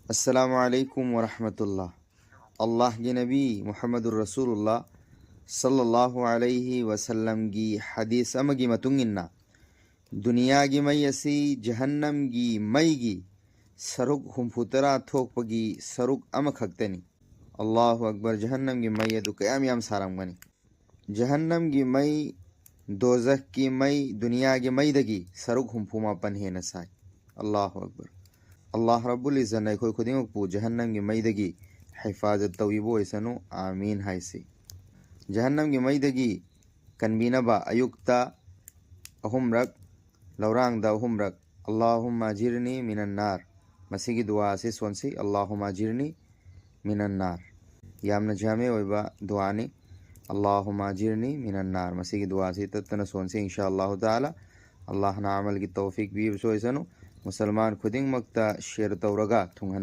السلام علیکم ورحمۃ اللہ کی نبی محمد الرسول اللہ صلی اللہ علیہ وسلم کی حدیث امگی متنگنا دنیا کی مئی اسی جہنم کی مئی گی سرک ہم فترا تھوک پگی سرک ام کھکتنی اللہ اکبر جہنم کی مئی تو قیام یام سارم گنی جہنم کی مئی دوزخ کی مئی دنیا کی مئی دگی سرک ہم پھوما پنہے نسائی اللہ اکبر اللہ رب العزت نے کوئی خودی مقبو جہنم کی میدگی حفاظت طویبو ایسنو آمین ہائسی جہنم کی میدگی کنبینہ با ایوکتا اہم رک لورانگ دا اہم رک اللہم اجرنی من النار مسیح کی دعا سے سونسی اللہم اجرنی من النار یامنا جامع ویبا دعانی اللہم اجرنی من النار مسیح کی دعا سے تتنا سونسی انشاءاللہ تعالی اللہ نا عمل کی توفیق بھی بسو ایسنو مسلمان خودنگ مکتا شیر تورگا تھنگن